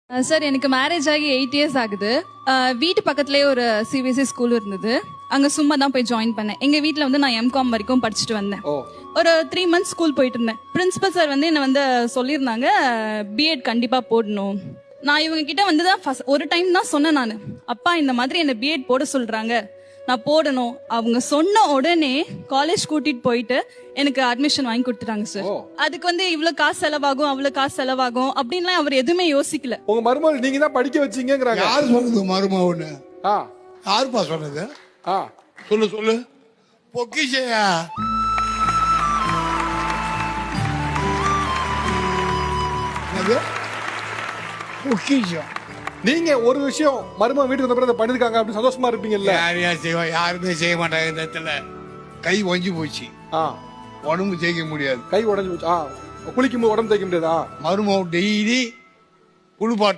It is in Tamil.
சார் எனக்கு மேரேஜ் ஆகி 8 இயர்ஸ் ஆகுது. வீட்டு பக்கத்துலேயே ஒரு சிபிஎஸ்சி ஸ்கூல் இருந்தது. அங்க சும்மா தான் போய் ஜாயின் பண்ணேன். எங்க வீட்ல வந்து நான் எம்காம் வரைக்கும் படிச்சுட்டு வந்தேன். ஒரு 3 மந்த்ஸ் ஸ்கூல் போயிட்டு இருந்தேன். பிரின்சிபல் சார் வந்து என்ன வந்து சொல்லியிருந்தாங்க, பிஎட் கண்டிப்பா போடணும். நான் இவங்க கிட்ட வந்து தான் ஒரு டைம் தான் சொன்னேன் நான், அப்பா இந்த மாதிரி என்ன பிஎட் போட சொல்றாங்க, நான் போடணும். அவங்க சொன்ன உடனே காலேஜ் கூட்டிட்டு போயிட்டு எனக்கு அட்மிஷன் வாங்கி கொடுத்துட்டாங்க சார். அதுக்கு வந்து இவ்வளவு காசு செலவாகும் அவ்வளவு காசு செலவாகும் அப்படின்லாம் அவர் எதுவுமே யோசிக்கல. உங்க மருமகள் நீங்க தான் படிக்க வச்சீங்கங்கறாங்க. யாரு சொன்னது மருமகன்னு? யாருப்பா சொன்னது? சொல்லு சொல்லு. பொக்கிஷையா? பொக்கிஷம். நீங்க ஒரு விஷயம் மருமக வீட்டுக்கு வந்த பிறகு பண்ணிருக்காங்க அப்படி சந்தோஷமா இருப்பீங்கல்ல? யாரையா செய்வா? யாருமே செய்ய மாட்டாங்க. இந்த இடத்துல கை ஒஞ்சி போச்சு. உடம்பு தேய்க்க முடியாது. கை உடஞ்சு போச்சு. குளிக்கும் போது உடம்பு தேய்க்க முடியாதா? மருமக டெய்லி குளிப்பாட்டு